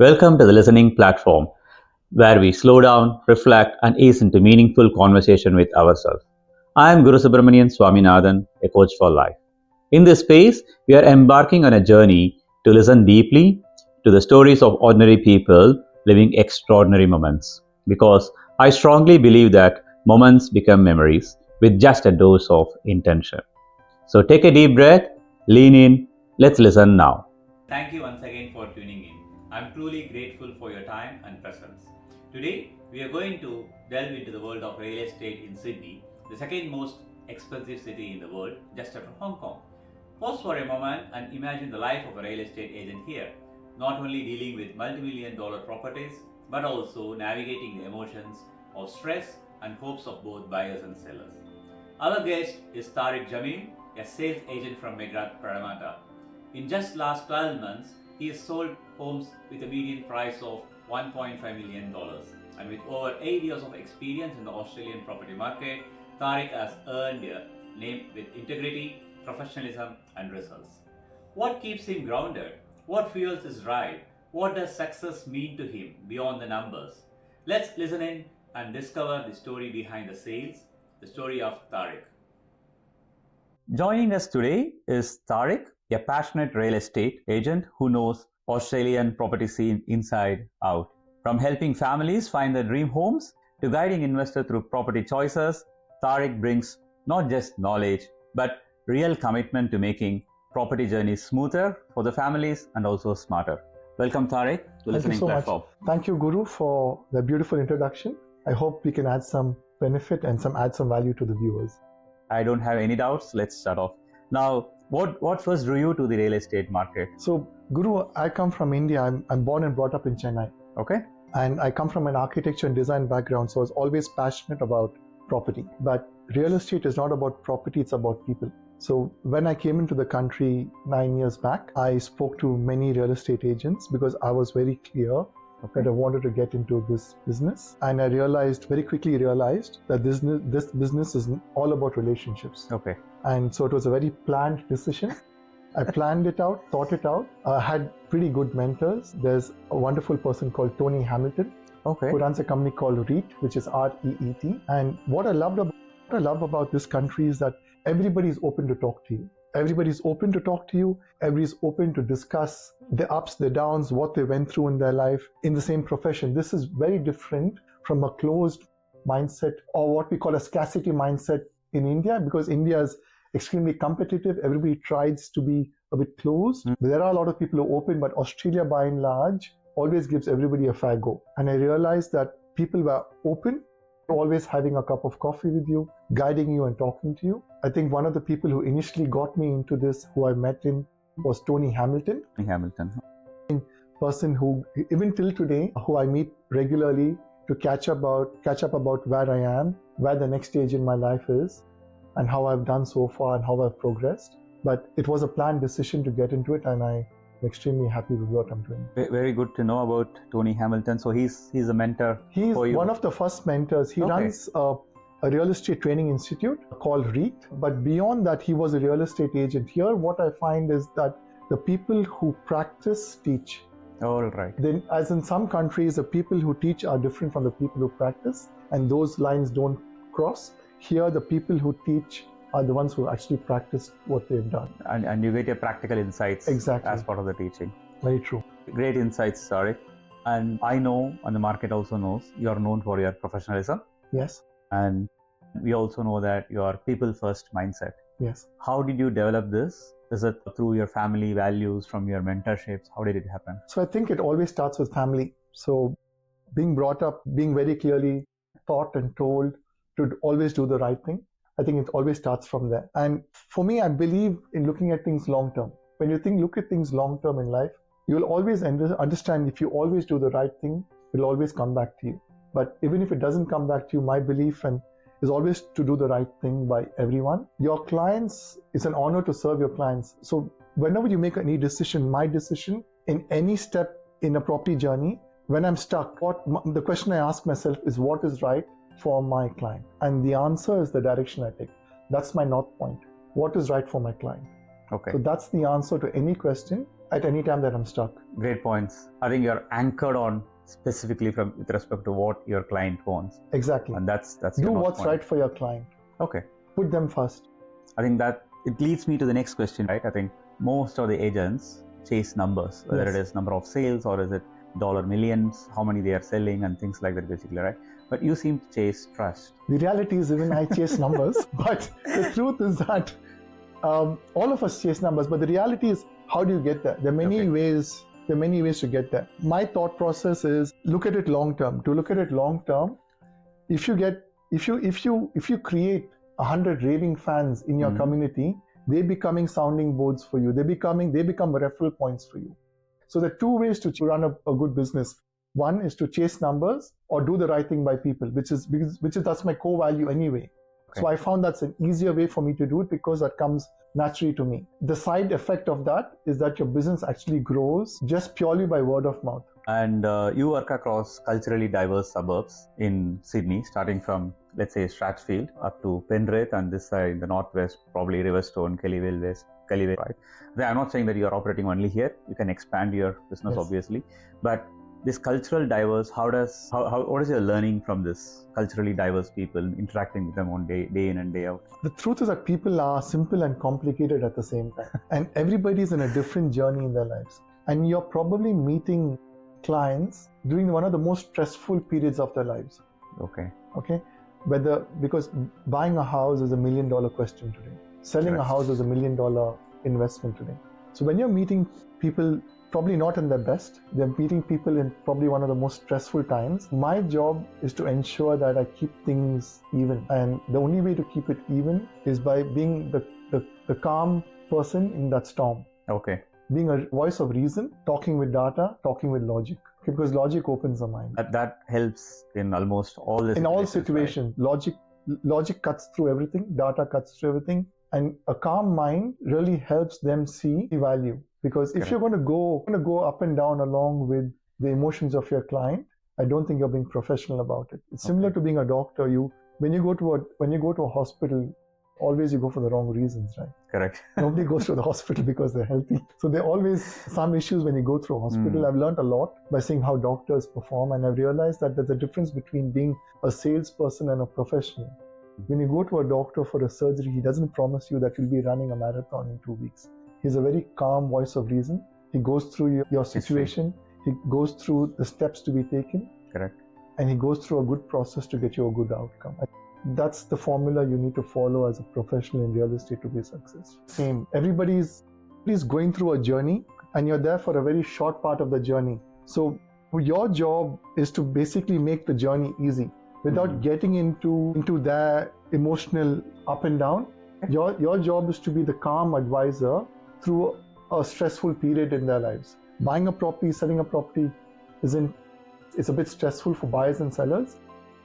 Welcome to the Listening Platform, where we slow down, reflect, and ease into meaningful conversation with ourselves. I am Guru Subramanian Swaminathan, a coach for life. In this space, we are embarking on a journey to listen deeply to the stories of ordinary people living extraordinary moments. Because I strongly believe that moments become memories with just a dose of intention. So take a deep breath, lean in, let's listen now. Thank you once again for tuning in. I'm truly grateful for your time and presence. Today, we are going to delve into the world of real estate in Sydney, the second most expensive city in the world, just after Hong Kong. Pause for a moment and imagine the life of a real estate agent here, not only dealing with multi-million dollar properties, but also navigating the emotions of stress and hopes of both buyers and sellers. Our guest is Tariq Jameel, a sales agent from Megrat Paramata. In just last 12 months, he has sold homes with a median price of $1.5 million. And with over 8 years of experience in the Australian property market, Tariq has earned a name with integrity, professionalism, and results. What keeps him grounded? What fuels his drive? What does success mean to him beyond the numbers? Let's listen in and discover the story behind the sales, the story of Tariq. Joining us today is Tariq, a passionate real estate agent who knows Australian property scene inside out. From helping families find their dream homes to guiding investors through property choices, Tariq brings not just knowledge but real commitment to making property journeys smoother for the families and also smarter. Welcome, Tariq, to Listening Platform. Thank you, Guru, for the beautiful introduction. I hope we can add some benefit and add some value to the viewers. I don't have any doubts. Let's start off. Now, what first drew you to the real estate market? So, Guru, I come from India. I'm born and brought up in Chennai. Okay. And I come from an architecture and design background, so I was always passionate about property. But real estate is not about property, it's about people. So when I came into the country 9 years back, I spoke to many real estate agents because I was very clear that I wanted to get into this business. And I very quickly realized that this business is all about relationships. Okay. And so it was a very planned decision. I planned it out, thought it out, had pretty good mentors. There's a wonderful person called Tony Hamilton, who runs a company called REIT, which is REET. And what I love about this country is that everybody's open to talk to you. Everybody's open to talk to you. Everybody's open to discuss the ups, the downs, what they went through in their life in the same profession. This is very different from a closed mindset or what we call a scarcity mindset in India, because India is extremely competitive. Everybody tries to be a bit closed. There are a lot of people who are open, but Australia by and large always gives everybody a fair go. And I realized that people were open, always having a cup of coffee with you, guiding you and talking to you. I think one of the people who initially got me into this, who I met him, was Tony Hamilton. Person who, even till today, who I meet regularly to catch up about where I am, where the next stage in my life is, and how I've done so far and how I've progressed. But it was a planned decision to get into it, and I'm extremely happy with what I'm doing. Very good to know about Tony Hamilton. So he's a mentor. He's for you. One of the first mentors. He runs a real estate training institute called REIT. But beyond that, he was a real estate agent. Here, what I find is that the people who practice teach. All right. Then, as in some countries, the people who teach are different from the people who practice, and those lines don't cross. Here, the people who teach are the ones who actually practice what they've done. And you get your practical insights as part of the teaching. Very true. Great insights, Tariq. And I know, and the market also knows, you are known for your professionalism. Yes. And we also know that you are people-first mindset. Yes. How did you develop this? Is it through your family values, from your mentorships? How did it happen? So I think it always starts with family. So being brought up, being very clearly taught and told to always do the right thing, I think it always starts from there. And for me, I believe in looking at things long term. When you look at things long term in life, you will always understand if you always do the right thing, it will always come back to you. But even if it doesn't come back to you, my belief is always to do the right thing by everyone. Your clients, it's an honor to serve your clients. So whenever you make any decision, my decision in any step in a property journey, when I'm stuck, the question I ask myself is what is right for my client? And the answer is the direction I take. That's my north point. What is right for my client? Okay. So that's the answer to any question. at any time that I'm stuck. Great points. I think you're anchored on specifically with respect to what your client wants. Exactly. And that's do what's point. Right for your client. Okay. Put them first. I think that it leads me to the next question, right? I think most of the agents chase numbers, whether it is number of sales or is it dollar millions, how many they are selling and things like that basically, right? But you seem to chase trust. The reality is even I chase numbers, but the truth is that all of us chase numbers, but the reality is how do you get there? There are many ways. There are many ways to get there. My thought process is look at it long term. To look at it long term, if you create 100 raving fans in your community, they becoming sounding boards for you. They become referral points for you. So there are two ways to run a good business. One is to chase numbers or do the right thing by people, which is that's my core value anyway. Okay. So I found that's an easier way for me to do it because that comes naturally to me. The side effect of that is that your business actually grows just purely by word of mouth. And you work across culturally diverse suburbs in Sydney, starting from, let's say, Strathfield up to Penrith, and this side, the northwest, probably Riverstone, Kellyville West, Kellyville, right? I'm not saying that you are operating only here. You can expand your business, obviously. But this cultural diverse, what is your learning from this culturally diverse people, interacting with them on day in and day out? The truth is that people are simple and complicated at the same time. And everybody's in a different journey in their lives. And you're probably meeting clients during one of the most stressful periods of their lives. Okay. Because buying a house is $1 million question today. Selling a house is $1 million investment today. So when you're meeting people probably not in their best, they're meeting people in probably one of the most stressful times. My job is to ensure that I keep things even. And the only way to keep it even is by being the calm person in that storm. Okay. Being a voice of reason, talking with data, talking with logic. Because logic opens the mind. That helps in almost all the situations. In all situations, right? Logic cuts through everything, data cuts through everything. And a calm mind really helps them see the value. Because if you're going to go up and down along with the emotions of your client, I don't think you're being professional about it. It's similar to being a doctor. When you go to a hospital, always you go for the wrong reasons, right? Correct. Nobody goes to the hospital because they're healthy. So there are always some issues when you go through a hospital. I've learned a lot by seeing how doctors perform, and I've realized that there's a difference between being a salesperson and a professional. When you go to a doctor for a surgery, he doesn't promise you that you'll be running a marathon in 2 weeks. He's a very calm voice of reason. He goes through your situation. He goes through the steps to be taken. Correct. And he goes through a good process to get you a good outcome. That's the formula you need to follow as a professional in real estate to be successful. Same. Everybody's going through a journey, and you're there for a very short part of the journey. So your job is to basically make the journey easy without getting into their emotional up and down. Your job is to be the calm advisor through a stressful period in their lives. Buying a property, selling a property it's a bit stressful for buyers and sellers.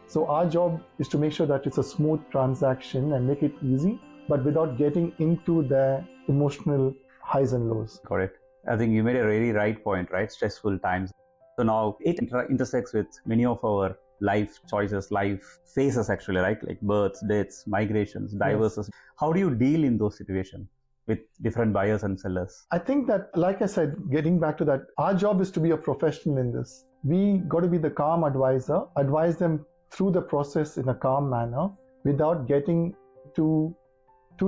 So our job is to make sure that it's a smooth transaction and make it easy, but without getting into their emotional highs and lows. Correct. I think you made a really right point, right? Stressful times. So now it intersects with many of our life choices, life phases actually, right? Like births, deaths, migrations, divorces. Yes. How do you deal in those situations with different buyers and sellers? I think that, like I said, getting back to that, our job is to be a professional in this. We got to be the calm advisor, advise them through the process in a calm manner without getting too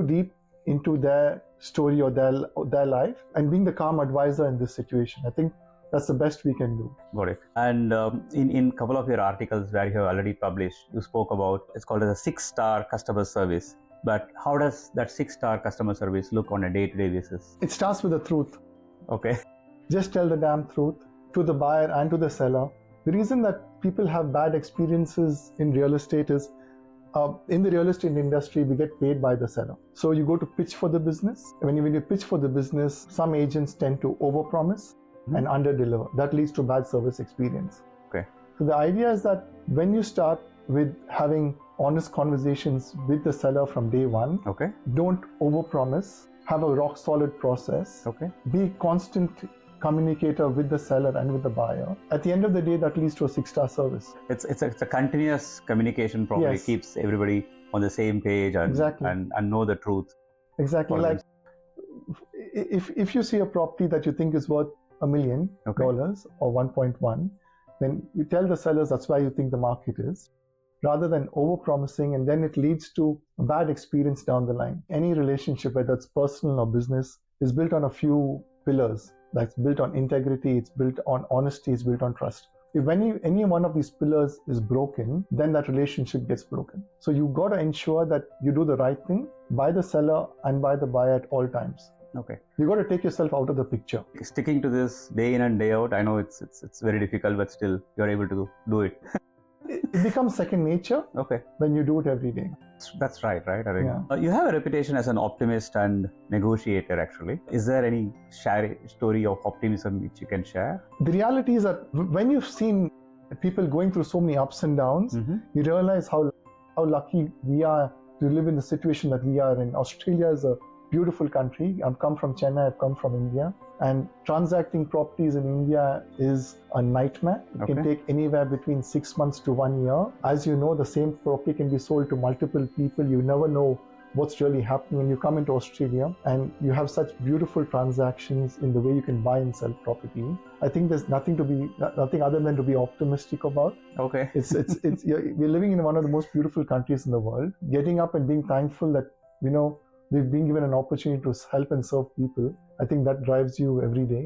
deep into their story or their life, and being the calm advisor in this situation. I think that's the best we can do. Got it. And in a couple of your articles where you have already published, you spoke about, it's called as a 6-star customer service. But how does that 6-star customer service look on a day-to-day basis? It starts with the truth. Okay. Just tell the damn truth to the buyer and to the seller. The reason that people have bad experiences in real estate is in the real estate industry, we get paid by the seller. So you go to pitch for the business. When you pitch for the business, some agents tend to overpromise and underdeliver. That leads to bad service experience. Okay. So the idea is that when you start with having honest conversations with the seller from day one, don't overpromise, have a rock solid process, be constant communicator with the seller and with the buyer. At the end of the day, that leads to a 6-star service. It's a continuous communication, probably keeps everybody on the same page and know the truth. Exactly. Like if you see a property that you think is worth $1 million or 1.1, then you tell the sellers that's why you think the market is, rather than over-promising, and then it leads to a bad experience down the line. Any relationship, whether it's personal or business, is built on a few pillars. That's built on integrity, it's built on honesty, it's built on trust. If any one of these pillars is broken, then that relationship gets broken. So you got to ensure that you do the right thing by the seller and by the buyer at all times. Okay. You got to take yourself out of the picture. Sticking to this day in and day out, I know it's very difficult, but still you're able to do it. It becomes second nature. Okay. When you do it every day. That's right. I think. Yeah. You have a reputation as an optimist and negotiator, actually. Is there any story of optimism which you can share? The reality is that when you've seen people going through so many ups and downs, you realize how lucky we are to live in the situation that we are in. Australia is a beautiful country. I've come from Chennai, I've come from India, and transacting properties in India is a nightmare. It can take anywhere between 6 months to 1 year. As you know, the same property can be sold to multiple people. You never know what's really happening when you come into Australia, and you have such beautiful transactions in the way you can buy and sell property. I think there's nothing other than to be optimistic about. Okay. We're living in one of the most beautiful countries in the world. Getting up and being thankful that, we've been given an opportunity to help and serve people. I think that drives you every day.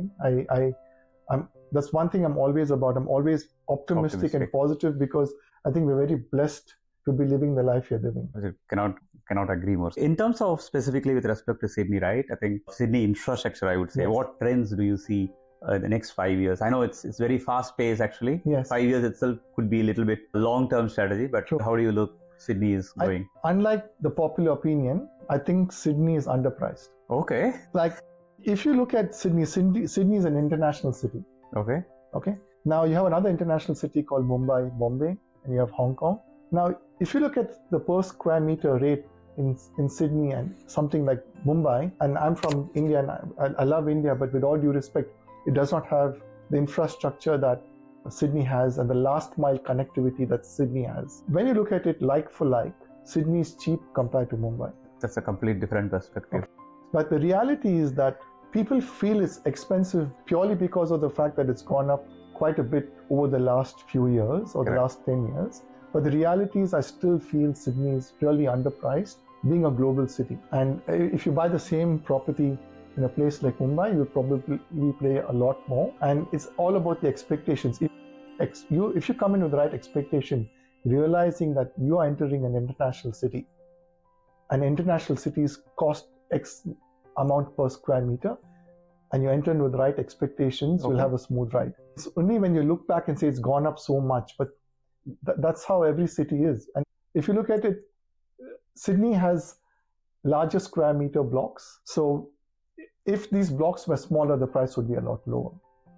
That's one thing I'm always about. I'm always optimistic and positive, because I think we're very blessed to be living the life you're living. I cannot agree more. In terms of specifically with respect to Sydney, right? I think Sydney infrastructure, I would say. Yes. What trends do you see in the next 5 years? I know it's very fast paced actually. Yes. 5 years itself could be a little bit long-term strategy, but True. How do you look Sydney is going? Unlike the popular opinion, I think Sydney is underpriced. Okay. Like, if you look at Sydney is an international city. Okay. Now you have another international city called Mumbai, Bombay, and you have Hong Kong. Now, if you look at the per square meter rate in Sydney and something like Mumbai, and I'm from India and I love India, but with all due respect, it does not have the infrastructure that Sydney has and the last mile connectivity that Sydney has. When you look at it like for like, Sydney is cheap compared to Mumbai. That's a complete different perspective. But the reality is that people feel it's expensive purely because of the fact that it's gone up quite a bit over the last few years or the last 10 years. But the reality is I still feel Sydney is really underpriced, being a global city. And if you buy the same property in a place like Mumbai, you will probably pay a lot more. And it's all about the expectations. If you come in with the right expectation, realizing that you are entering an international city, and international cities cost X amount per square meter, and you enter in with the right expectations, you'll have a smooth ride. It's only when you look back and say it's gone up so much, but that's how every city is. And if you look at it, Sydney has larger square meter blocks. So if these blocks were smaller, the price would be a lot lower.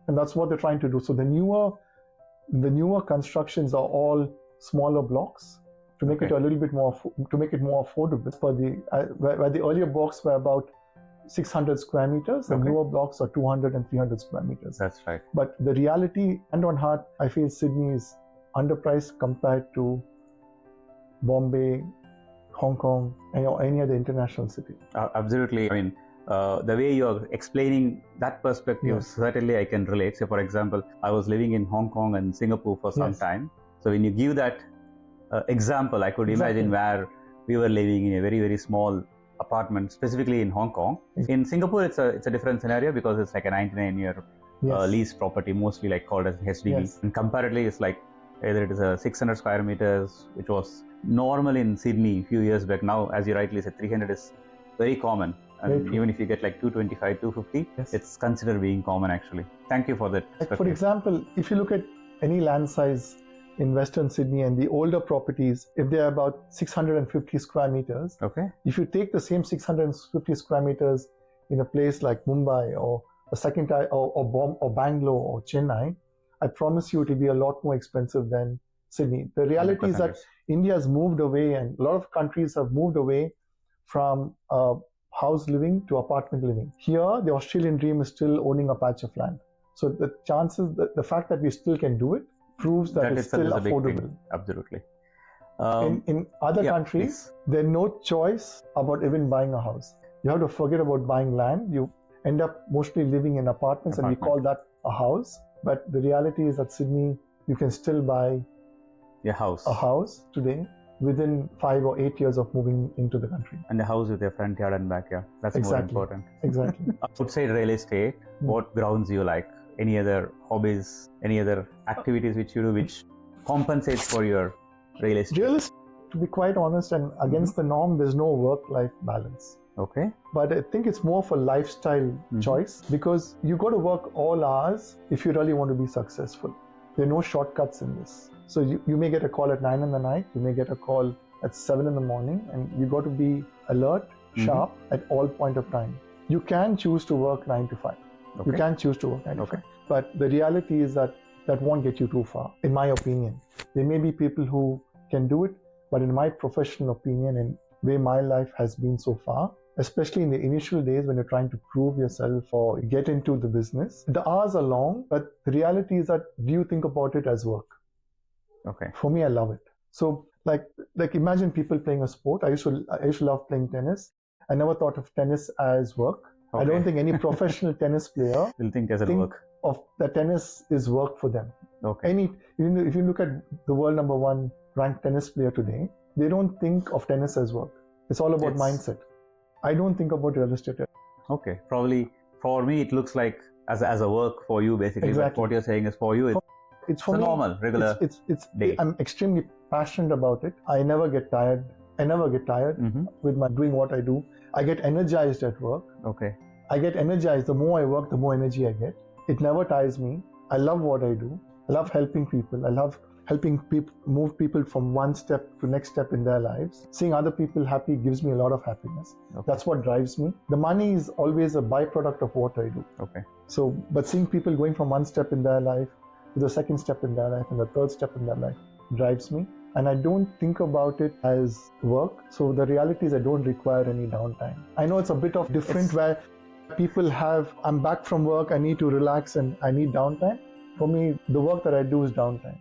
And that's what they're trying to do. So the newer constructions are all smaller blocks to make it a little bit more, to make it more affordable. Where the earlier blocks were about 600 square meters, the newer blocks are 200 and 300 square meters. That's right. But the reality, hand on heart, I feel Sydney is underpriced compared to Bombay, Hong Kong, or any other international city. Absolutely. I mean, the way you're explaining that perspective, certainly I can relate. So, for example, I was living in Hong Kong and Singapore for some time. So when you give that example, I could imagine where we were living in a very, very small apartment, specifically in Hong Kong. In Singapore, it's a different scenario because it's like a 99-year lease property, mostly like called as HDB. And comparatively, it's like either it is a 600 square meters, which was normal in Sydney a few years back. Now, as you rightly said, 300 is very common. And even if you get like 225, 250, it's considered being common actually. Thank you for that. For example, if you look at any land size in Western Sydney and the older properties, if they're about 650 square meters, if you take the same 650 square meters in a place like Mumbai or or Bangalore or Chennai, I promise you it will be a lot more expensive than Sydney. The reality is that India has moved away, and a lot of countries have moved away from house living to apartment living. Here, the Australian dream is still owning a patch of land. So the chances, the fact that we still can do it, proves that it's still affordable. Absolutely. In other countries, there's no choice about even buying a house. You have to forget about buying land. end up mostly living in apartments, and we call that a house. But the reality is that Sydney, you can still buy a house today within 5 or 8 years of moving into the country. And a house with a front yard and backyard. That's exactly. more important. Exactly. Outside real estate, what grounds you like? Any other hobbies, any other activities which you do which compensates for your real estate? Real estate, to be quite honest and against the norm, there's no work-life balance. Okay. But I think it's more of a lifestyle choice, because you got to work all hours if you really want to be successful. There are no shortcuts in this. So you may get a call at 9 in the night, you may get a call at 7 in the morning, and you got to be alert, sharp at all point of time. You can choose to work 9 to 5. Okay. You can choose to work 9 to 5. But the reality is that won't get you too far, in my opinion. There may be people who can do it, but in my professional opinion and way my life has been so far, especially in the initial days when you're trying to prove yourself or get into the business, the hours are long, but the reality is that, do you think about it as work? Okay. For me, I love it. So like imagine people playing a sport. I used to love playing tennis. I never thought of tennis as work. Okay. I don't think any professional tennis player will think as work. Of the tennis is work for them. Okay. If you look at the world number 1 ranked tennis player today, they don't think of tennis as work. It's all about mindset. I don't think about real estate. Okay. Probably for me, it looks like as a work for you basically. Exactly. But what you're saying is for you, it's for a me, normal, regular day. I'm extremely passionate about it. I never get tired. With my doing what I do. I get energized at work. Okay. I get energized. The more I work, the more energy I get. It never tires me. I love what I do. I love helping people. I love helping people move people from one step to next step in their lives. Seeing other people happy gives me a lot of happiness. Okay. That's what drives me. The money is always a byproduct of what I do. Okay. So, but seeing people going from one step in their life to the second step in their life and the third step in their life drives me. And I don't think about it as work. So the reality is I don't require any downtime. I know it's a bit of different where people have, I'm back from work, I need to relax and I need downtime. For me, the work that I do is downtime.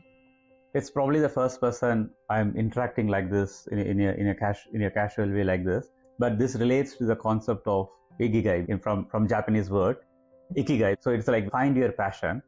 It's probably the first person I'm interacting like this in a casual way like this. But this relates to the concept of ikigai from Japanese word ikigai. So it's like find your passion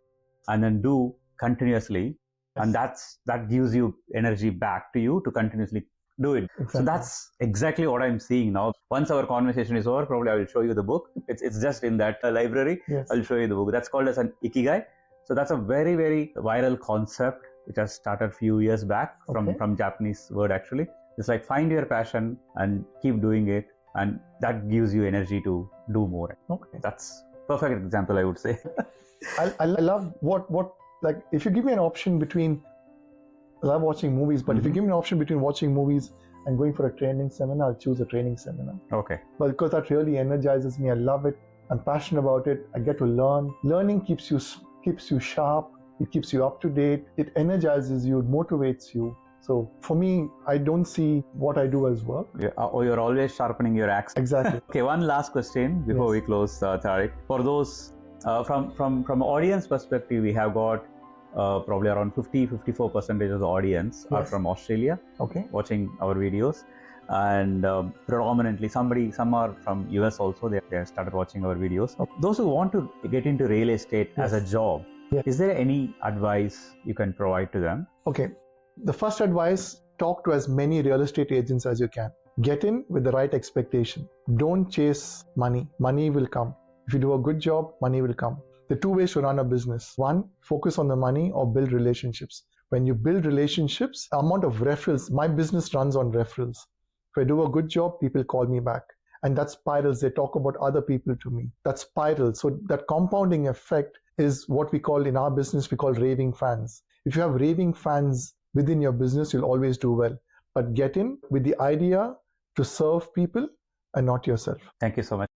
and then do continuously. And that gives you energy back to you to continuously do it. Exactly. So that's exactly what I'm seeing now. Once our conversation is over, probably I will show you the book. It's just in that library. Yes. I'll show you the book. That's called as an ikigai. So that's a very, very viral concept which has started a few years back from Japanese word actually. It's like find your passion and keep doing it, and that gives you energy to do more. Okay. That's perfect example, I would say. I love what like if you give me an option between, I love watching movies, but if you give me an option between watching movies and going for a training seminar, I'll choose a training seminar. Okay. But because that really energizes me, I love it. I'm passionate about it. I get to learn. Learning keeps you sharp. It keeps you up to date. It energizes you. It motivates you. So for me, I don't see what I do as work. Yeah, or you're always sharpening your axe. Exactly. Okay, one last question before we close, Tariq. For those from audience perspective, we have got probably around 54% of the audience are from Australia. Okay. Watching our videos, and predominantly some are from US also. They started watching our videos. Okay. Those who want to get into real estate as a job, is there any advice you can provide to them? Okay. The first advice, talk to as many real estate agents as you can. Get in with the right expectation. Don't chase money. Money will come. If you do a good job, money will come. The two ways to run a business. One, focus on the money or build relationships. When you build relationships, the amount of referrals, my business runs on referrals. If I do a good job, people call me back. And that spirals, they talk about other people to me. That spirals. So that compounding effect is what we call in our business, we call raving fans. If you have raving fans within your business, you'll always do well. But get in with the idea to serve people and not yourself. Thank you so much.